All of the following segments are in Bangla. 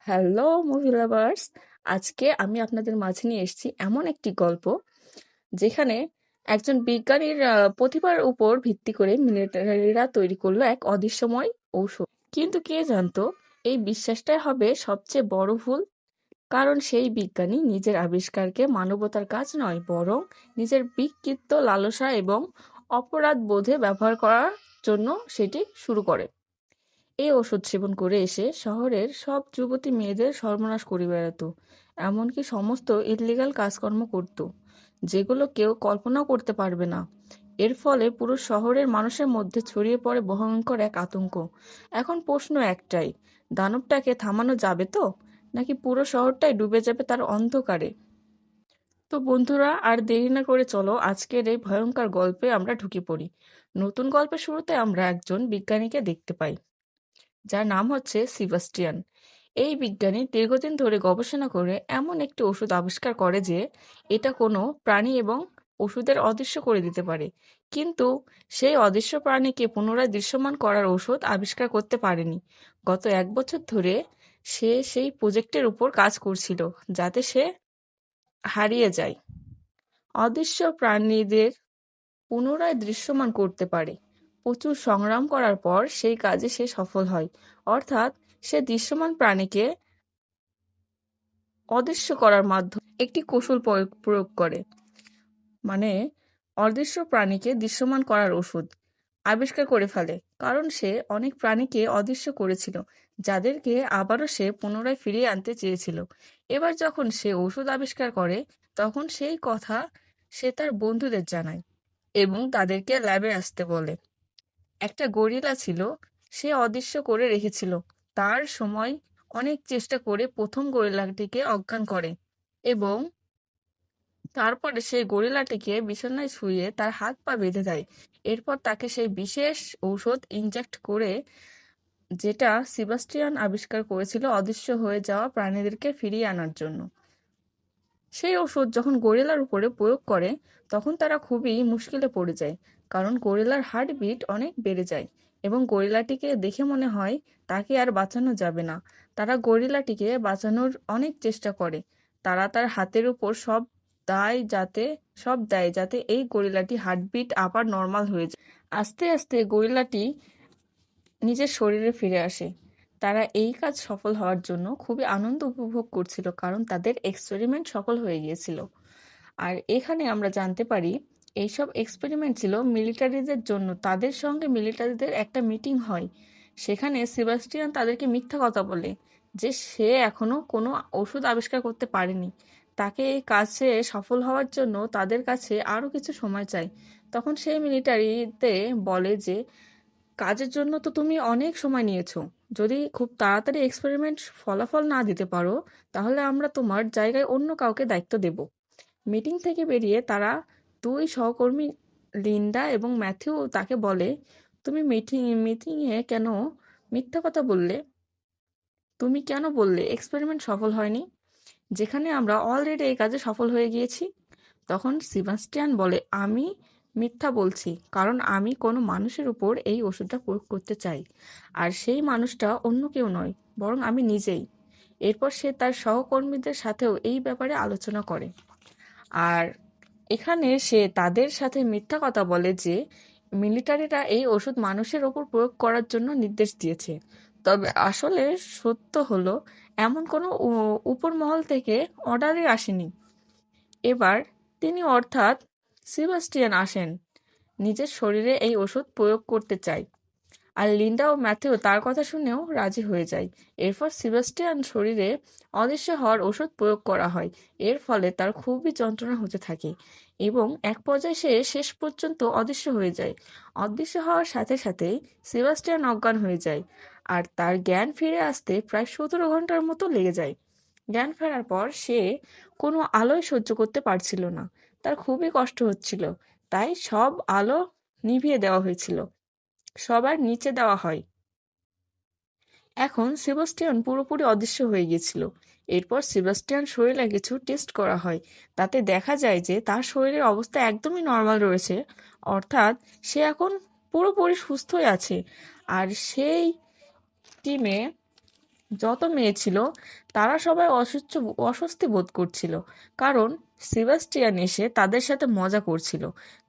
Hello movie lovers. আজকে আমি আপনাদের মাঝে নিয়ে এসেছি এমন একটি গল্প যেখানে একজন বিজ্ঞানীর প্রতিভার উপর ভিত্তি করে মিলিটারিরা তৈরি করলো এক অদৃশ্যময় ঔষধ। কিন্তু কে জানতো এই বিশ্বাসটাই হবে সবচেয়ে বড় ভুল। কারণ সেই বিজ্ঞানী নিজের আবিষ্কারকে মানবতার কাজ নয়, বরং নিজের বিকৃত লালসা এবং অপরাধ বোধে ব্যবহার করার জন্য সেটি শুরু করে। এই ওষুধ সেবন করে এসে শহরের সব যুবতী মেয়েদের সর্বনাশ করে বেড়াতো, এমনকি সমস্ত ইললিগাল কাজকর্ম করত, যেগুলো কেউ কল্পনাও করতে পারবে না। এর ফলে পুরো শহরের মানুষের মধ্যে ছড়িয়ে পড়ে ভয়ঙ্কর এক আতঙ্ক। এখন প্রশ্ন একটাই, দানবটাকে থামানো যাবে তো, নাকি পুরো শহরটাই ডুবে যাবে তার অন্ধকারে? তো বন্ধুরা, আর দেরি না করে চলো আজকের এই ভয়ঙ্কর গল্পে আমরা ঢুকে পড়ি। নতুন গল্পের শুরুতে আমরা একজন বিজ্ঞানীকে দেখতে পাই, যার নাম হচ্ছে সিবাস্টিয়ান। এই বিজ্ঞানী দীর্ঘদিন ধরে গবেষণা করে এমন একটি ওষুধ আবিষ্কার করে যে এটা কোনো প্রাণী এবং ওষুধের অদৃশ্য করে দিতে পারে। কিন্তু সেই অদৃশ্য প্রাণীকে পুনরায় দৃশ্যমান করার ওষুধ আবিষ্কার করতে পারেনি। গত 1 বছর ধরে সে সেই প্রজেক্টের উপর কাজ করছিল, যাতে সে হারিয়ে যায় অদৃশ্য প্রাণীদের পুনরায় দৃশ্যমান করতে পারে। প্রচুর সংগ্রাম করার পর সেই কাজে সে সফল হয়। অর্থাৎ সে দৃশ্যমান প্রাণীকে অদৃশ্য করার মাধ্যমে একটি কৌশল প্রয়োগ করে। মানে, অদৃশ্য প্রাণীকে দৃশ্যমান করার ওষুধ আবিষ্কার করে ফেলে। কারণ সে অনেক প্রাণীকে অদৃশ্য করেছিল, যাদেরকে আবারও সে পুনরায় ফিরিয়ে আনতে চেয়েছিল। এবার যখন সে ওষুধ আবিষ্কার করে, তখন সেই কথা সে তার বন্ধুদের জানায় এবং তাদেরকে ল্যাবে আসতে বলে। একটা গরিলা ছিল, সে অদৃশ্য করে রেখেছিল। তার সময় অনেক চেষ্টা করে প্রথম গরিলাটিকে অজ্ঞান করে এবং তারপরে সেই গরিলাটিকে বিছানায় শুইয়ে তার হাত পা বেঁধে দেয়। এরপর তাকে সেই বিশেষ ঔষধ ইনজেক্ট করে, যেটা সিবাস্টিয়ান আবিষ্কার করেছিল অদৃশ্য হয়ে যাওয়া প্রাণীদেরকে ফিরিয়ে আনার জন্য। সেই ওষুধ যখন গরিলার উপরে প্রয়োগ করে, তখন তারা খুবই মুশকিলে পড়ে যায়। কারণ গরিলার হার্টবিট অনেক বেড়ে যায় এবং গরিলাটিকে দেখে মনে হয় তাকে আর বাঁচানো যাবে না। তারা গরিলাটিকে বাঁচানোর অনেক চেষ্টা করে। তারা তার হাতের উপর সব দেয় যাতে এই গরিলাটি হার্টবিট আবার নর্মাল হয়ে যায়। আস্তে আস্তে গরিলাটি নিজের শরীরে ফিরে আসে। তারা এই কাজ সফল হওয়ার জন্য খুবই আনন্দ উপভোগ করছিল, কারণ তাদের এক্সপেরিমেন্ট সফল হয়ে গিয়েছিল। আর এখানে আমরা জানতে পারি এইসব এক্সপেরিমেন্ট ছিল মিলিটারিদের জন্য। তাদের সঙ্গে মিলিটারিদের একটা মিটিং হয়। সেখানে সেবাস্টিয়ান তাদেরকে মিথ্যা কথা বলে যে সে এখনো কোনো ওষুধ আবিষ্কার করতে পারেনি। তাকে এই কাজে সফল হওয়ার জন্য তাদের কাছে আরো কিছু সময় চাই। তখন সেই মিলিটারিতে বলে যে কাজের জন্য তো তুমি অনেক সময় নিয়েছো, যদি খুব তাড়াতাড়ি এক্সপেরিমেন্ট ফলাফল না দিতে পারো, তাহলে আমরা তোমার জায়গায় অন্য কাউকে দায়িত্ব দেব। মিটিং থেকে বেরিয়ে তারা দুই সহকর্মী, লিন্ডা এবং ম্যাথিউ, তাকে বলে, তুমি মিটিংয়ে কেন মিথ্যা কথা বললে? তুমি কেন বললে এক্সপেরিমেন্ট সফল হয়নি, যেখানে আমরা অলরেডি এই কাজে সফল হয়ে গিয়েছি? তখন সিবাস্টিয়ান বলে, আমি মিথ্যা বলছি কারণ আমি কোনো মানুষের উপর এই ওষুধটা প্রয়োগ করতে চাই, আর সেই মানুষটা অন্য কেউ নয়, বরং আমি নিজেই। এরপর সে তার সহকর্মীদের সাথেও এই ব্যাপারে আলোচনা করে। আর এখানে সে তাদের সাথে মিথ্যা কথা বলে যে মিলিটারিরা এই ওষুধ মানুষের ওপর প্রয়োগ করার জন্য নির্দেশ দিয়েছে। তবে আসলে সত্য হলো, এমন কোনো উপর মহল থেকে অর্ডারই আসেনি। এবার তিনি, অর্থাৎ সেবাস্টিয়ান আসেন, নিজের শরীরে এই ওষুধ প্রয়োগ করতে চায়। আর লিন্ডা ও ম্যাথিউ তার কথা শুনেও রাজি হয়ে যায়। এরপর সেবাস্টিয়ান শরীরে অদৃশ্য হওয়ার ওষুধ প্রয়োগ করা হয়। এর ফলে তার খুবই যন্ত্রণা হতে থাকে এবং এক পর্যায়ে সে শেষ পর্যন্ত অদৃশ্য হয়ে যায়। অদৃশ্য হওয়ার সাথে সাথেই সেবাস্টিয়ান অজ্ঞান হয়ে যায়, আর তার জ্ঞান ফিরে আসতে প্রায় 17 ঘন্টার মতো লেগে যায়। জ্ঞান ফেরার পর সে কোনো আলোয় সহ্য করতে পারছিল না। তার খুবই কষ্ট হচ্ছিল, তাই সব আলো নিভিয়ে দেওয়া হয়েছিল, সবার নিচে দেওয়া হয়। এখন সেবাস্টিয়ান পুরোপুরি অদৃশ্য হয়ে গিয়েছিল। এরপর সেবাস্টিয়ান শরীরে কিছু টেস্ট করা হয়। তাতে দেখা যায় যে তার শরীরের অবস্থা একদমই নর্মাল রয়েছে। অর্থাৎ সে এখন পুরোপুরি সুস্থই আছে। আর সেই টিমে যত মেয়ে ছিল তারা সবাই অস্বস্তি বোধ করছিল, কারণ সেবাস্টিয়ান এসে তাদের সাথে মজা করছিল।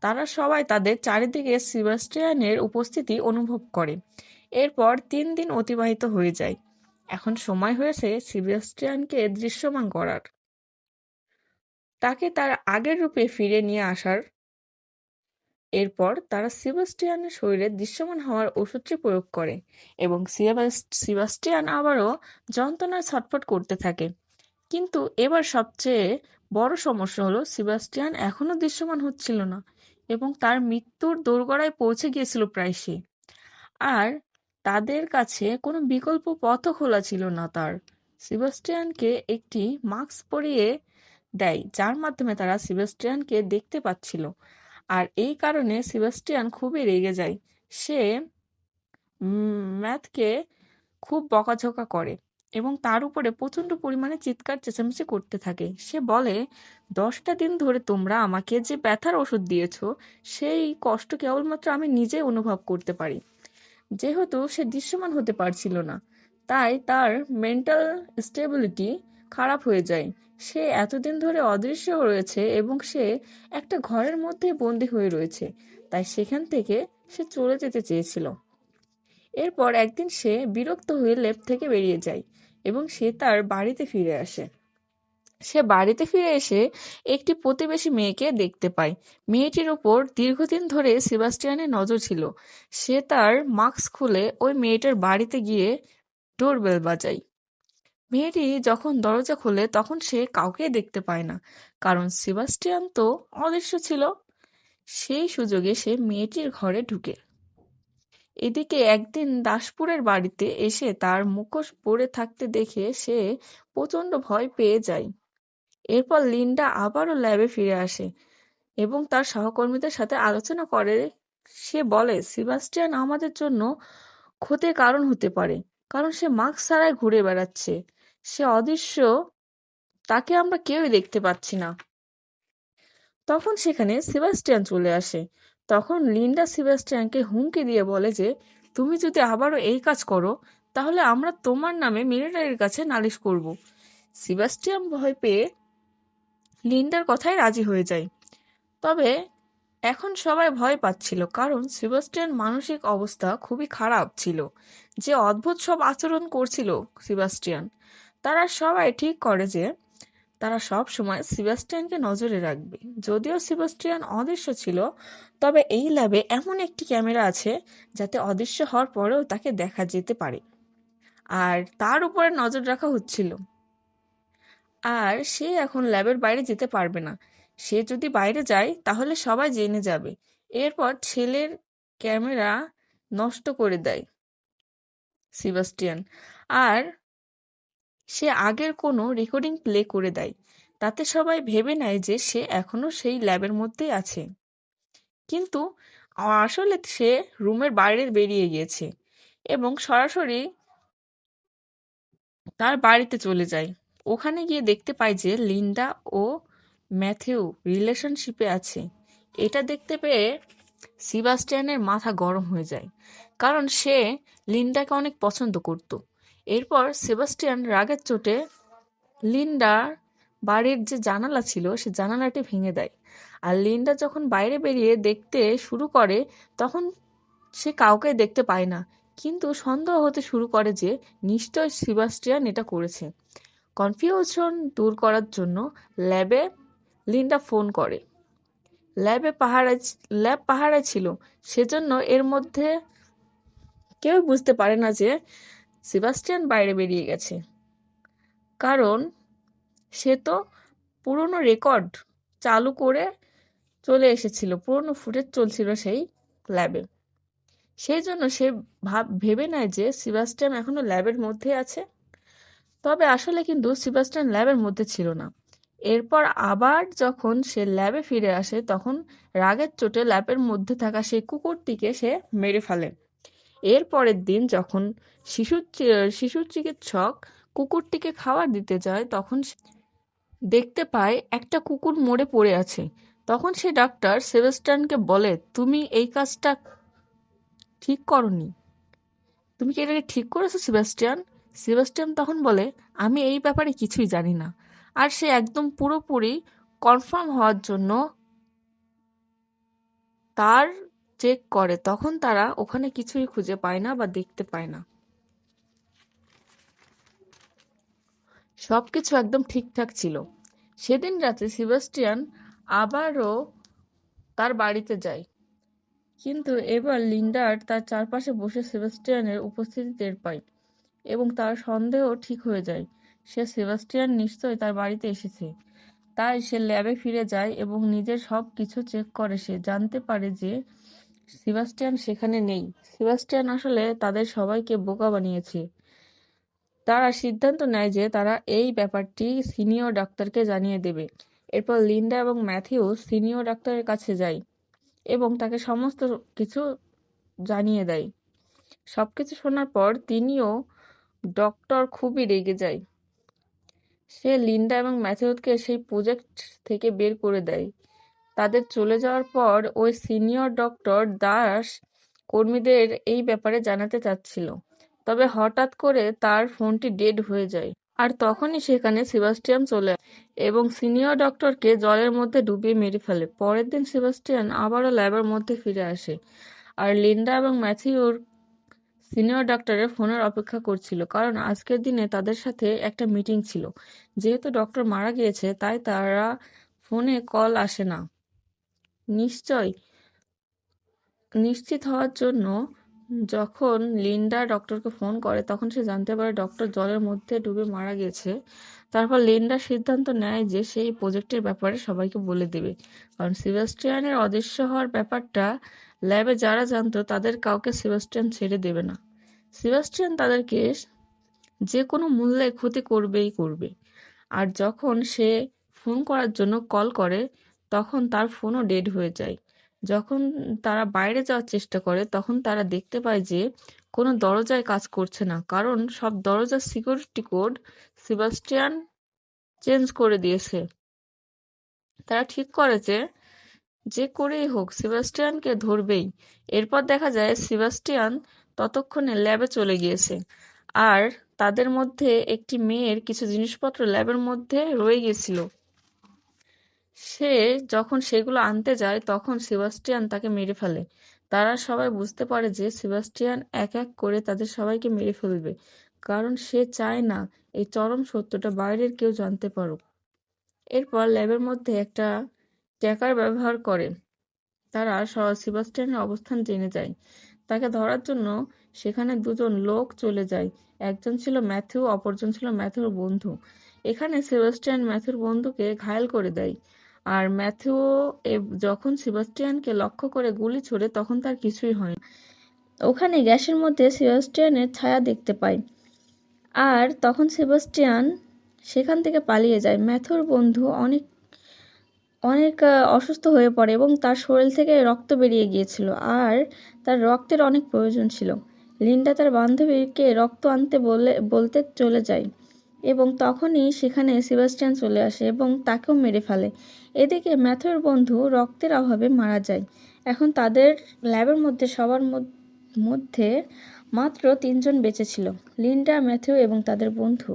তারা সবাই তাদের চারিদিকে সেবাস্টিয়ানের উপস্থিতি অনুভব করে। এরপর 3 দিন অতিবাহিত হয়ে যায়। এখন সময় হয়েছে সেবাস্টিয়ানকে দৃশ্যমান করার, তাকে তার আগের রূপে ফিরে নিয়ে আসার। এরপর তারা সেবাস্টিয়ানের শরীরে দৃশ্যমান হওয়ার ওষুধটি প্রয়োগ করে এবং সেবাস্টিয়ান আবারও যন্ত্রণায় ছটফট করতে থাকে। কিন্তু এবার সবচেয়ে বড় সমস্যা হলো সেবাস্টিয়ান এখনো দৃশ্যমান হচ্ছিল না এবং তার মৃত্যুর দোরগোড়ায় পৌঁছে গিয়েছিল প্রায় সে। আর তাদের কাছে কোনো বিকল্প পথও খোলা ছিল না। তার সেবাস্টিয়ানকে একটি মাস্ক পরিয়ে দেয়, যার মাধ্যমে তারা সেবাস্টিয়ানকে দেখতে পাচ্ছিল। আর এই কারণে সেবাস্টিয়ান খুবই রেগে যায়। সে ম্যাথকে খুব বকাঝকা করে এবং তার উপরে প্রচণ্ড পরিমাণে চিৎকার চেঁচামেচি করতে থাকে। সে বলে, 10টা দিন ধরে তোমরা আমাকে যে ব্যথার ওষুধ দিয়েছো, সেই কষ্ট কেবলমাত্র আমি নিজে অনুভব করতে পারি। যেহেতু সে দৃশ্যমান হতে পারছিল না, তাই তার মেন্টাল স্টেবিলিটি খারাপ হয়ে যায়। সে এতদিন ধরে অদৃশ্য রয়েছে এবং সে একটা ঘরের মধ্যে বন্দি হয়ে রয়েছে, তাই সেখান থেকে সে চলে যেতে চেয়েছিল। এরপর একদিন সে বিরক্ত হয়ে ল্যাব থেকে বেরিয়ে যায় এবং সে তার বাড়িতে ফিরে আসে। সে বাড়িতে ফিরে এসে একটি প্রতিবেশী মেয়েকে দেখতে পায়। মেয়েটির ওপর দীর্ঘদিন ধরে সেবাস্টিয়ানের নজর ছিল। সে তার মাস্ক খুলে ওই মেয়েটার বাড়িতে গিয়ে ডোরবেল বাজায়। মেয়েটি যখন দরজা খোলে তখন সে কাউকে দেখতে পায় না, কারণ সেবাস্টিয়ান তো অদৃশ্য ছিল। সেই সুযোগে সে মেয়েটির ঘরে ঢুকে। এদিকে একদিন দাসপুরের বাড়িতে এসে তার মুখোশ পরে থাকতে দেখে সে প্রচণ্ড ভয় পেয়ে যায়। এরপর লিন্ডা আবারও ল্যাবে ফিরে আসে এবং তার সহকর্মীদের সাথে আলোচনা করে। সে বলে, সেবাস্টিয়ান আমাদের জন্য ক্ষতির কারণ হতে পারে, কারণ সে মাস্ক ছাড়াই ঘুরে বেড়াচ্ছে। সে অদৃশ্য, তাকে আমরা কেউই দেখতে পাচ্ছি না। তখন সেখানে সেবাস্টিয়ান চলে আসে। তখন লিন্ডা সেবাস্টিয়ানকে হুমকি দিয়ে বলে যে, তুমি যদি আবারও এই কাজ করো, তাহলে আমরা তোমার নামে মিলিটারির কাছে নালিশ করব। সেবাস্টিয়ান ভয় পেয়ে লিন্ডার কথায় রাজি হয়ে যায়। তবে এখন সবাই ভয় পাচ্ছিল, কারণ সেবাস্টিয়ান মানসিক অবস্থা খুবই খারাপ ছিল। যে অদ্ভুত সব আচরণ করছিল সেবাস্টিয়ান, তারা সবাই ঠিক করে যে তারা সব সময় সেবাস্টিয়ানকে নজরে রাখবে। যদিও সেবাস্টিয়ান অদৃশ্য ছিল, তবে এই ল্যাবে এমন একটি ক্যামেরা আছে যাতে অদৃশ্য হওয়ার পরেও তাকে দেখা যেতে পারে, আর তার উপরে নজর রাখা হচ্ছিল। আর সে এখন ল্যাবের বাইরে যেতে পারবে না। সে যদি বাইরে যায় তাহলে সবাই জেনে যাবে। এরপর ছেলের ক্যামেরা নষ্ট করে দেয় সেবাস্টিয়ান, আর সে আগের কোনো রেকর্ডিং প্লে করে দেয়। তাতে সবাই ভেবে নেয় যে সে এখনো সেই ল্যাবের মধ্যেই আছে, কিন্তু আসলে সে রুমের বাইরে বেরিয়ে গিয়েছে এবং সরাসরি তার বাড়িতে চলে যায়। ওখানে গিয়ে দেখতে পায় যে লিন্ডা ও ম্যাথিউ রিলেশনশিপে আছে। এটা দেখতে পেয়ে সেবাস্টিয়ানের মাথা গরম হয়ে যায়, কারণ সে লিন্ডাকে অনেক পছন্দ করত। এরপর সেবাস্টিয়ান রাগের চোটে লিন্ডার বাড়ির যে জানালা ছিল সে জানালাটি ভেঙে দেয়। আর লিন্ডা যখন বাইরে বেরিয়ে দেখতে শুরু করে তখন সে কাউকে দেখতে পায় না, কিন্তু সন্দেহ হতে শুরু করে যে নিশ্চয় সেবাস্টিয়ান এটা করেছে। কনফিউশন দূর করার জন্য ল্যাবে লিন্ডা ফোন করে। ল্যাব পাহারায় ছিল, সেজন্য এর মধ্যে কেউ বুঝতে পারে না যে সেবাস্টিয়ান বাইরে বেরিয়ে গেছে, কারণ সে তো পুরনো রেকর্ড চালু করে চলে এসেছিল, পুরনো ফুটেজ চলছিল সেই ল্যাবে। সেই জন্য সে ভেবে নেয় যে সেবাস্টিয়ান এখনো ল্যাবের মধ্যে আছে। তবে আসলে কিন্তু সেবাস্টিয়ান ল্যাবের মধ্যে ছিল না। এরপর আবার যখন সে ল্যাবে ফিরে আসে তখন রাগের চোটে ল্যাবের মধ্যে থাকা সেই কুকুরটিকে সে মেরে ফেলে। এর পরের দিন যখন শিশু চিকিৎসক কুকুরটিকে খাবার দিতে যায় তখন সে দেখতে পায় একটা কুকুর মরে পড়ে আছে। তখন সে ডাক্তার সেবাস্টিয়ানকে বলে, তুমি এই কাজটা ঠিক করনি। তুমি কি এটাকে ঠিক করেছো সেবাস্টিয়ান? সেবাস্টিয়ান তখন বলে, আমি এই ব্যাপারে কিছুই জানি না। আর সে একদম পুরোপুরি কনফার্ম হওয়ার জন্য তার চেক করে, তখন তারা ওখানে কিছুই খুঁজে পায় না বা দেখতে পায় না। সবকিছু একদম ঠিকঠাক ছিল। সেদিন রাতে সেবাস্টিয়ান আবারও তার বাড়িতে যায়, কিন্তু এবার লিন্ডার তার চারপাশে বসে সেবাস্টিয়ানের উপস্থিতি টের পায় এবং তার সন্দেহ ঠিক হয়ে যায়। সেবাস্টিয়ান নিশ্চয়ই তার বাড়িতে এসেছে। তাই সে ল্যাবে ফিরে যায় এবং নিজের সব কিছু চেক করে। সে জানতে পারে যে সেবাস্টিয়ান সেখানে নেই। সেবাস্টিয়ান আসলে তাদের সবাইকে বোকা বানিয়েছে। তারা সিদ্ধান্ত নেয় যে তারা এই ব্যাপারটি সিনিয়র ডাক্তারকে জানিয়ে দেবে। এরপর লিন্ডা এবং ম্যাথিউ সিনিয়র ডাক্তারের কাছে যায় এবং তাকে সমস্ত কিছু জানিয়ে দেয়। সবকিছু শোনার পর তিনিও ডক্টর খুবই রেগে যায়। সে লিন্ডা এবং ম্যাথিউকে সেই প্রজেক্ট থেকে বের করে দেয়। তাদের চলে যাওয়ার পর ওই সিনিয়র ডক্টর দাস কর্মীদের এই ব্যাপারে জানাতে চাচ্ছিল, তবে হঠাৎ করে তার ফোনটি ডেড হয়ে যায়। আর তখনই সেখানে সেবাস্টিয়ান চলে আসে এবং সিনিয়র ডক্টরকে জলের মধ্যে ডুবিয়ে মেরে ফেলে। পরের দিন সেবাস্টিয়ান আবারও ল্যাবের মধ্যে ফিরে আসে আর লিন্ডা এবং ম্যাথিউর সিনিয়র ডক্টরের ফোনের অপেক্ষা করছিল, কারণ আজকের দিনে তাদের সাথে একটা মিটিং ছিল। যেহেতু ডক্টর মারা গিয়েছে তাই তারা ফোনে কল আসে না। নিশ্চিত হওয়ার জন্য যখন লিন্ডা ডক্টরকে ফোন করে তখন সে জানতে পারে ডক্টর জলের মধ্যে ডুবে মারা গেছে। তারপর লিন্ডা সিদ্ধান্ত নেয় যে সেই প্রজেক্টের ব্যাপারে সবাইকে বলে দেবে, কারণ সেবাস্টিয়ানের অদৃশ্য হওয়ার ব্যাপারটা ল্যাবে যারা জানতো তাদের কাউকে সেবাস্টিয়ান ছেড়ে দেবে না। সেবাস্টিয়ান তাদেরকে যে কোনো মূল্যে ক্ষতি করবেই করবে। আর যখন সে ফোন করার জন্য কল করে তখন তার ফোনও ডেড হয়ে যায়। যখন তারা বাইরে যাওয়ার চেষ্টা করে তখন তারা দেখতে পায় যে কোনো দরজায় কাজ করছে না, কারণ সব দরজার সিকিউরিটি কোড সেবাস্টিয়ান চেঞ্জ করে দিয়েছে। তারা ঠিক করেছে যে করেই হোক সেবাস্টিয়ানকে ধরবেই। এরপর দেখা যায় সেবাস্টিয়ান ততক্ষণে ল্যাবে চলে গিয়েছে আর তাদের মধ্যে একটি মেয়ের কিছু জিনিসপত্র ল্যাবের মধ্যে রয়ে গেছিল। সে যখন সেগুলো আনতে যায় তখন সেবাস্টিয়ান তাকে মেরে ফেলে। তারা সবাই বুঝতে পারে যে সেবাস্টিয়ান এক এক করে তাদের সবাইকে মেরে ফেলবে, কারণ সে চায় না এই চরম সত্যটা বাইরের কেউ জানতে পারুক। এরপর ল্যাবের মধ্যে একটা ট্র্যাকার ব্যবহার করে তারা সেবাস্টিয়ানের অবস্থান জেনে যায়। তাকে ধরার জন্য সেখানে দুজন লোক চলে যায়। একজন ছিল ম্যাথিউ, অপরজন ছিল ম্যাথিউর বন্ধু। এখানে সেবাস্টিয়ান ম্যাথিউর বন্ধুকে ঘায়েল করে দেয় আর ম্যাথিউ যখন সেবাস্টিয়ানকে লক্ষ্য করে গুলি ছোড়ে তখন তার কিছুই হয় না। ওখানে গ্যাসের মধ্যে সেবাস্টিয়ানের ছায়া দেখতে পায় আর তখন সেবাস্টিয়ান সেখান থেকে পালিয়ে যায়। ম্যাথিউর বন্ধু অনেক অনেক অসুস্থ হয়ে পড়ে এবং তার শরীর থেকে রক্ত বেরিয়ে গিয়েছিল আর তার রক্তের অনেক প্রয়োজন ছিল। লিন্ডা তার বান্ধবীকে রক্ত আনতে বলতে চলে যায় এবং তখনই সেখানে সেবাস্টিয়ান চলে আসে এবং তাকেও মেরে ফেলে। এদিকে ম্যাথুর বন্ধু রক্তের অভাবে মারা যায়। এখন তাদের ল্যাবের মধ্যে সবার মধ্যে মাত্র 3 জন বেঁচে ছিল, লিন্ডা, ম্যাথিউ এবং তাদের বন্ধু।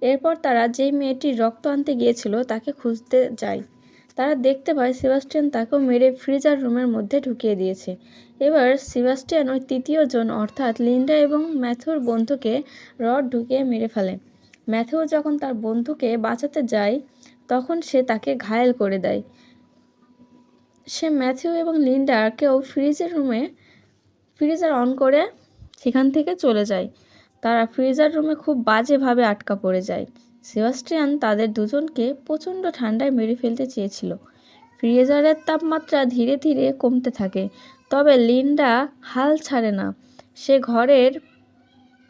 এরপর তারা যেই মেয়েটির রক্ত আনতে গিয়েছিল তাকে খুঁজতে যায়। তারা দেখতে পায় সেবাস্টিয়ান তাকেও মেরে ফ্রিজার রুমের মধ্যে ঢুকিয়ে দিয়েছে। এবার সেবাস্টিয়ান ওই তৃতীয় জন অর্থাৎ লিন্ডা এবং ম্যাথুর বন্ধুকে রড ঢুকিয়ে মেরে ফেলে। ম্যাথিউ যখন তার বন্ধুকে বাঁচাতে যায় তখন সে তাকে ঘায়েল করে দেয়। সে ম্যাথিউ এবং লিন্ডাকেও ফ্রিজার অন করে সেখান থেকে চলে যায়। তারা ফ্রিজার রুমে খুব বাজেভাবে আটকা পড়ে যায়। সেবাস্টিয়ান তাদের দুজনকে প্রচণ্ড ঠান্ডায় মেরে ফেলতে চেয়েছিল। ফ্রিজারের তাপমাত্রা ধীরে ধীরে কমতে থাকে, তবে লিন্ডা হাল ছাড়ে না। সে ঘরের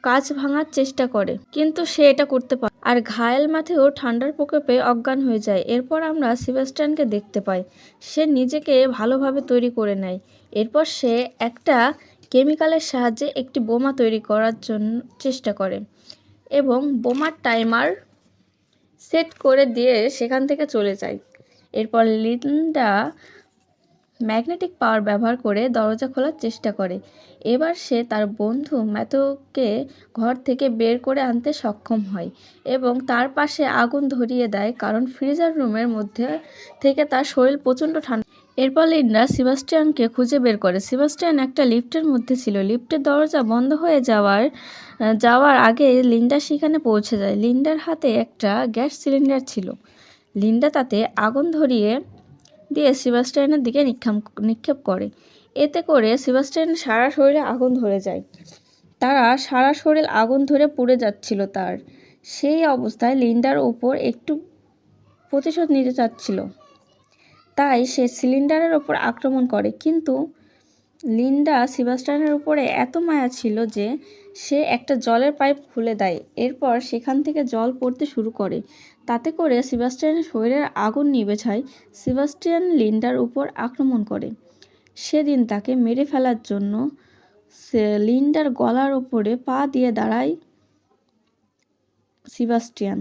কাঁচ ভাঙার চেষ্টা করে, কিন্তু সে এটা করতে পারে আর ঘায়েল মাথেও ঠান্ডার প্রকোপে অজ্ঞান হয়ে যায়। এরপর আমরা সেবাস্টিয়ানকে দেখতে পাই। সে নিজেকে ভালোভাবে তৈরি করে নেয়। এরপর সে একটা কেমিক্যালের সাহায্যে একটি বোমা তৈরি করার জন্য চেষ্টা করে এবং বোমার টাইমার সেট করে দিয়ে সেখান থেকে চলে যায়। এরপর লিন্ডা ম্যাগনেটিক পাওয়ার ব্যবহার করে দরজা খোলার চেষ্টা করে। এবার সে তার বন্ধু ম্যাথিউকে ঘর থেকে বের করে আনতে সক্ষম হয় এবং তার পাশে আগুন ধরিয়ে দেয়, কারণ ফ্রিজার রুমের মধ্যে থেকে তার শরীর প্রচণ্ড ঠান্ডা। এরপর লিন্ডা সেবাস্টিয়ানকে খুঁজে বের করে। সেবাস্টিয়ান একটা লিফটের মধ্যে ছিল। লিফটের দরজা বন্ধ হয়ে যাওয়ার আগে লিন্ডা সেখানে পৌঁছে যায়। লিন্ডার হাতে একটা গ্যাস সিলিন্ডার ছিল। লিন্ডা তাতে আগুন ধরিয়ে দিয়ে সেবাস্টিয়ানের দিকে নিক্ষেপ করে। এতে করে সেবাস্টিয়ানের সারা শরীরে আগুন ধরে যায়। সারা শরীর আগুন ধরে পুড়ে যাচ্ছিল তার। সেই অবস্থায় লিন্ডার ওপর একটু প্রতিশোধ নিতে চাচ্ছিল, তাই সে সিলিন্ডারের ওপর আক্রমণ করে। কিন্তু লিন্ডা সেবাস্টিয়ানের উপরে এত মায়া ছিল যে সে একটা জলের পাইপ খুলে দেয়। এরপর সেখান থেকে জল পড়তে শুরু করে। তাতে করে সেবাস্টিয়ানের শরীরের আগুন নিভে যায়। সেবাস্টিয়ান লিন্ডার উপর আক্রমণ করে। সেদিন তাকে মেরে ফেলার জন্য লিন্ডার গলার ওপরে পা দিয়ে দাঁড়ায় সেবাস্টিয়ান।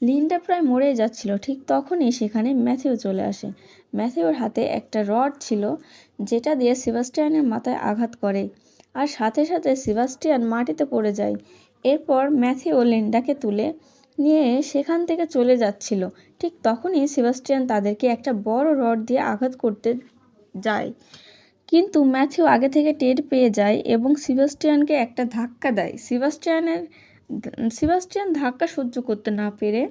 লিন্ডা প্রায় মরেই যাচ্ছিল, ঠিক তখনই সেখানে ম্যাথিউ চলে আসে। ম্যাথিউর হাতে একটা রড ছিল, যেটা দিয়ে সেবাস্টিয়ানের মাথায় আঘাত করে, আর সাথে সাথে সেবাস্টিয়ান মাটিতে পড়ে যায়। এরপর ম্যাথিউ লিন্ডাকে তুলে নিয়ে সেখান থেকে চলে যাচ্ছিল। ঠিক তখনই সেবাস্টিয়ান তাদেরকে একটা বড় রড দিয়ে আঘাত করতে যায়, কিন্তু ম্যাথিউ আগে থেকে টের পেয়ে যায় এবং সেবাস্টিয়ানকে একটা ধাক্কা দেয়। সেবাস্টিয়ান ধাক্কা সহ্য করতে না পেরে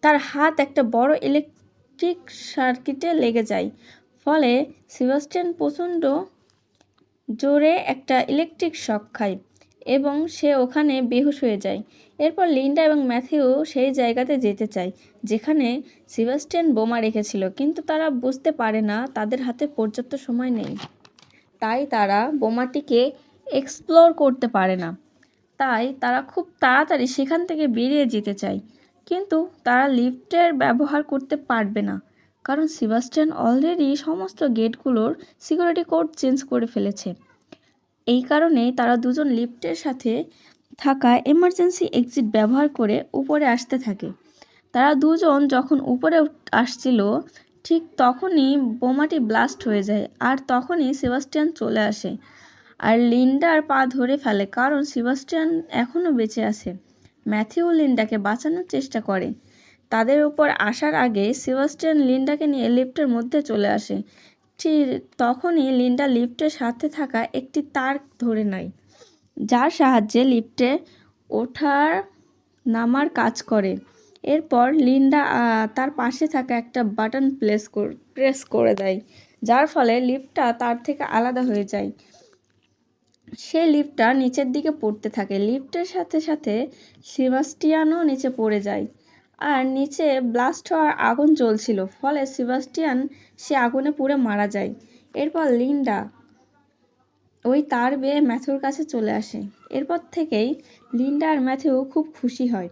তার হাত একটা বড় ইলেকট্রিক সার্কিটে লেগে যায়। ফলে সেবাস্টিয়ান প্রচণ্ড জোরে একটা ইলেকট্রিক শক খায় এবং সে ওখানে বেহুশ হয়ে যায়। এরপর লিন্ডা এবং ম্যাথিউ সেই জায়গাতে যেতে চায় যেখানে সেবাস্টিয়ান বোমা রেখেছিল, কিন্তু তারা বুঝতে পারে না তাদের হাতে পর্যাপ্ত সময় নেই। তাই তারা বোমাটিকে এক্সপ্লোর করতে পারে না। তাই তারা খুব তাড়াতাড়ি সেখান থেকে বেরিয়ে যেতে চায়, কিন্তু তারা লিফটের ব্যবহার করতে পারবে না, কারণ সেবাস্টিয়ান অলরেডি সমস্ত গেটগুলোর সিকিউরিটি কোড চেঞ্জ করে ফেলেছে। এই কারণেই তারা দুজন লিফটের সাথে থাকা এমার্জেন্সি এক্সিট ব্যবহার করে উপরে আসতে থাকে। তারা দুজন যখন উপরে আসছিল, ঠিক তখনই বোমাটি ব্লাস্ট হয়ে যায়, আর তখনই সেবাস্টিয়ান চলে আসে আর লিন্ডার পা ধরে ফেলে, কারণ সেবাস্টিয়ান এখনও বেঁচে আছে। ম্যাথিউ লিন্ডাকে বাঁচানোর চেষ্টা করে। তাদের উপর আসার আগে সেবাস্টিয়ান লিন্ডাকে নিয়ে লিফটের মধ্যে চলে আসে। ঠিক তখনই লিন্ডা লিফটের সাথে থাকা একটি তার ধরে নেয়, যার সাহায্যে লিফটে ওঠার নামার কাজ করে। এরপর লিন্ডা তার পাশে থাকা একটা বাটন প্রেস করে দেয়, যার ফলে লিফটটা তার থেকে আলাদা হয়ে যায়। সে লিফটটা নিচের দিকে পড়তে থাকে। লিফটের সাথে সাথে সেবাস্টিয়ানও নিচে পড়ে যায়, আর নিচে ব্লাস্ট হওয়ার আগুন জ্বলছিল, ফলে সেবাস্টিয়ান সে আগুনে পুড়ে মারা যায়। এরপর লিন্ডা ওই তার বেয়ে ম্যাথিউর কাছে চলে আসে। এরপর থেকেই লিন্ডা আর ম্যাথিউ খুব খুশি হয়।